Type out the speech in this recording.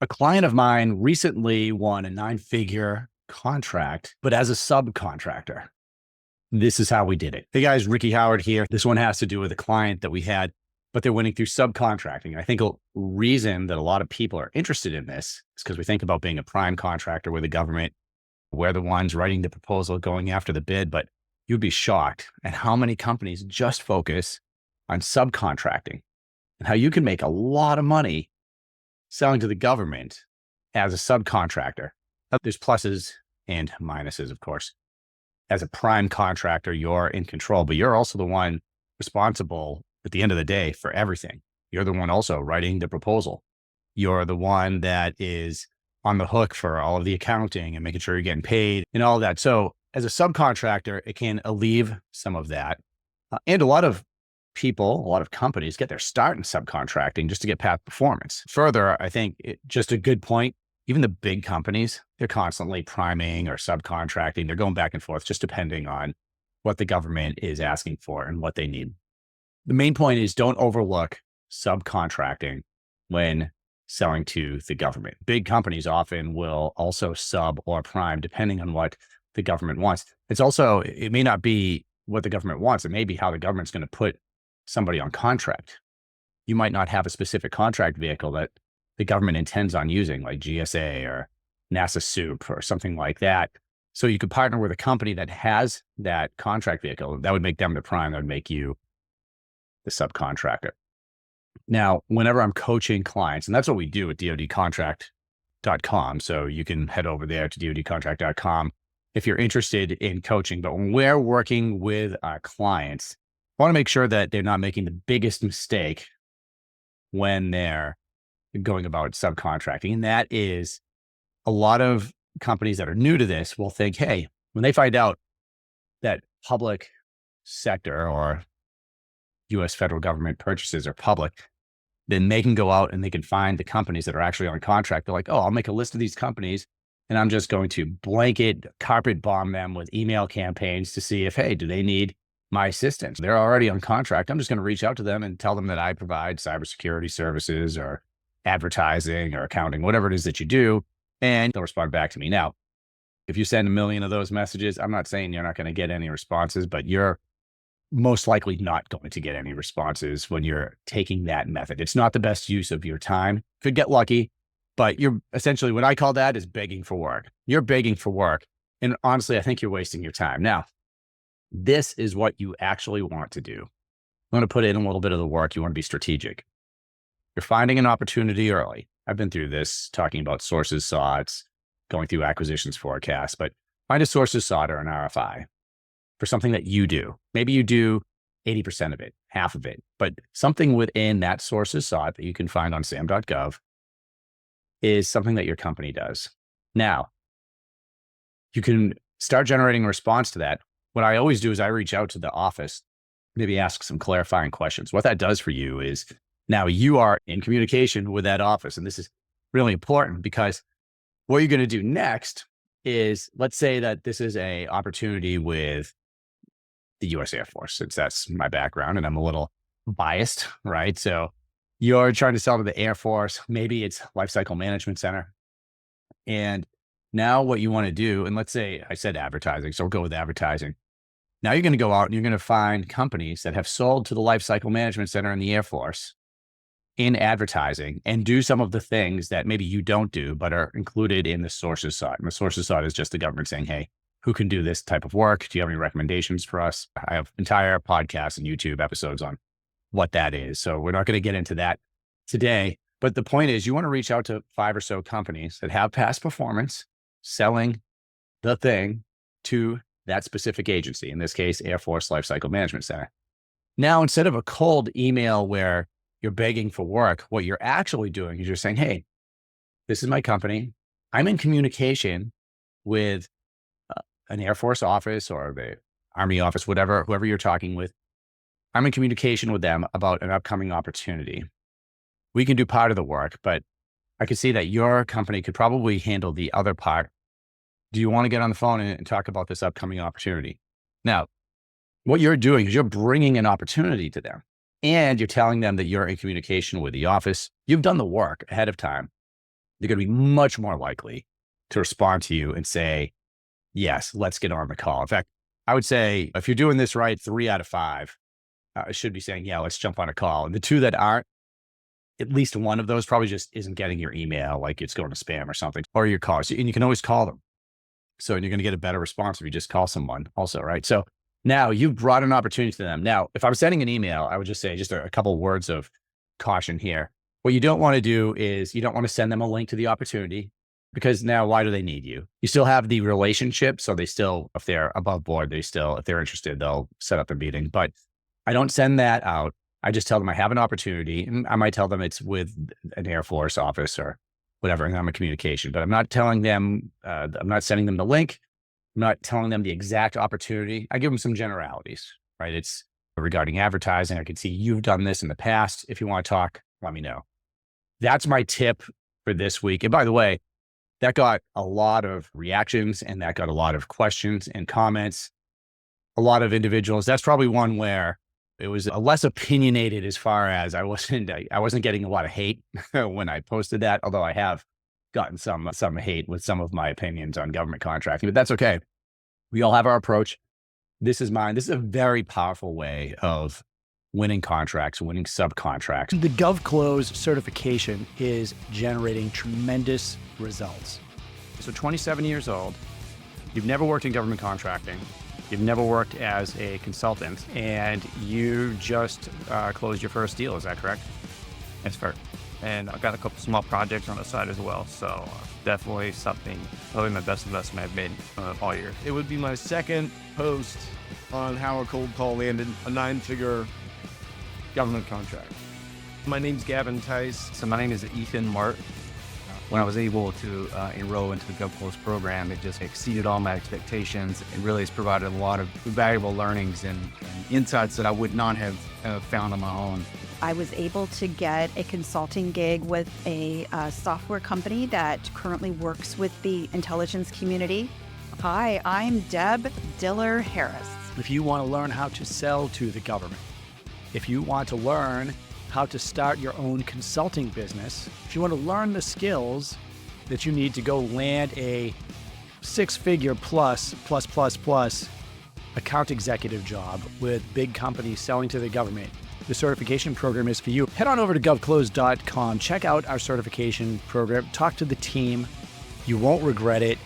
A client of mine recently won a 9-figure contract, but as a subcontractor. This is how we did it. Hey guys, Ricky Howard here. This one has to do with a client that we had, but they're winning through subcontracting. I think a reason that a lot of people are interested in this is because we think about being a prime contractor with the government. We're the ones writing the proposal, going after the bid, but you'd be shocked at how many companies just focus on subcontracting and how you can make a lot of money selling to the government as a subcontractor. There's pluses and minuses, of course. As a prime contractor, you're in control, but you're also the one responsible at the end of the day for everything. You're the one also writing the proposal. You're the one that is on the hook for all of the accounting and making sure you're getting paid and all of that. So as a subcontractor, it can alleviate some of that. And a lot of people, a lot of companies get their start in subcontracting just to get past performance. Further, I think just a good point, even the big companies, they're constantly priming or subcontracting. They're going back and forth, just depending on what the government is asking for and what they need. The main point is don't overlook subcontracting when selling to the government. Big companies often will also sub or prime depending on what the government wants. It may not be what the government wants. It may be how the government's going to put somebody on contract. You might not have a specific contract vehicle that the government intends on using, like GSA or NASA SOUP or something like that. So you could partner with a company that has that contract vehicle. That would make them the prime. That would make you the subcontractor. Now, whenever I'm coaching clients, and that's what we do at dodcontract.com. So you can head over there to dodcontract.com if you're interested in coaching. But when we're working with our clients, I want to make sure that they're not making the biggest mistake when they're going about subcontracting. And that is a lot of companies that are new to this will think, hey, when they find out that public sector or US federal government purchases are public, then they can go out and they can find the companies that are actually on contract. They're like, oh, I'll make a list of these companies and I'm just going to blanket carpet bomb them with email campaigns to see if, hey, do they need my assistance? They're already on contract. I'm just going to reach out to them and tell them that I provide cybersecurity services or advertising or accounting, whatever it is that you do. And they'll respond back to me. Now, if you send 1 million of those messages, I'm not saying you're not going to get any responses, but you're most likely not going to get any responses when you're taking that method. It's not the best use of your time. Could get lucky, but you're essentially, what I call that is begging for work. You're begging for work. And honestly, I think you're wasting your time. Now, this is what you actually want to do. You want to put in a little bit of the work. You want to be strategic. You're finding an opportunity early. I've been through this talking about sources soughts, going through acquisitions forecasts, but find a sources sought or an RFI for something that you do. Maybe you do 80% of it, half of it, but something within that sources sought that you can find on sam.gov is something that your company does. Now, you can start generating a response to that. What I always do is I reach out to the office, maybe ask some clarifying questions. What that does for you is now you are in communication with that office. And this is really important because what you're going to do next is, let's say that this is an opportunity with the US Air Force, since that's my background and I'm a little biased, right? So you're trying to sell to the Air Force. Maybe it's Lifecycle Management Center. And now what you want to do, and let's say I said advertising, so we'll go with advertising. Now you're going to go out and you're going to find companies that have sold to the Lifecycle Management Center in the Air Force in advertising and do some of the things that maybe you don't do, but are included in the sources sought. And the sources sought is just the government saying, hey, who can do this type of work? Do you have any recommendations for us? I have entire podcasts and YouTube episodes on what that is. So we're not going to get into that today. But the point is, you want to reach out to 5 or so companies that have past performance selling the thing to that specific agency, in this case, Air Force Lifecycle Management Center. Now, instead of a cold email where you're begging for work, what you're actually doing is you're saying, hey, this is my company. I'm in communication with an Air Force office or the Army office, whoever you're talking with. I'm in communication with them about an upcoming opportunity. We can do part of the work, but I could see that your company could probably handle the other part. Do you want to get on the phone and talk about this upcoming opportunity? Now, what you're doing is you're bringing an opportunity to them and you're telling them that you're in communication with the office. You've done the work ahead of time. they're going to be much more likely to respond to you and say, yes, let's get on the call. In fact, I would say if you're doing this right, 3 out of 5 should be saying, yeah, let's jump on a call. And the 2 that aren't, at least one of those probably just isn't getting your email, like it's going to spam or something, or your calls. And you can always call them. So you're going to get a better response if you just call someone also, right? So now you've brought an opportunity to them. Now, if I'm sending an email, I would just say just a couple of words of caution here. What you don't want to do is you don't want to send them a link to the opportunity, because now why do they need you? You still have the relationship. So they still, if they're above board, if they're interested, they'll set up a meeting. But I don't send that out. I just tell them I have an opportunity, and I might tell them it's with an Air Force office or whatever, and I'm a communication, but I'm not telling them, I'm not sending them the link. I'm not telling them the exact opportunity. I give them some generalities, right? It's regarding advertising. I can see you've done this in the past. If you want to talk, let me know. That's my tip for this week. And by the way, that got a lot of reactions, and that got a lot of questions and comments. A lot of individuals. That's probably one where it was less opinionated, as far as I wasn't getting a lot of hate when I posted that, although I have gotten some hate with some of my opinions on government contracting, but that's okay. We all have our approach. This is mine. This is a very powerful way of winning contracts, winning subcontracts. The GovClose certification is generating tremendous results. So 27 years old, you've never worked in government contracting, you've never worked as a consultant, and you just closed your first deal, is that correct? That's fair. And I've got a couple small projects on the side as well. So definitely probably my best investment I've made all year. It would be my second post on how a cold call landed a 9-figure government contract. My name's Gavin Tice. So my name is Ethan Mart. When I was able to enroll into the GovClose program, it just exceeded all my expectations and really has provided a lot of valuable learnings and insights that I would not have found on my own. I was able to get a consulting gig with a software company that currently works with the intelligence community. Hi, I'm Deb Diller Harris. If you want to learn how to sell to the government, if you want to learn how to start your own consulting business, if you want to learn the skills that you need to go land a 6-figure plus account executive job with big companies selling to the government, the certification program is for you. Head on over to govclose.com, check out our certification program, talk to the team. You won't regret it.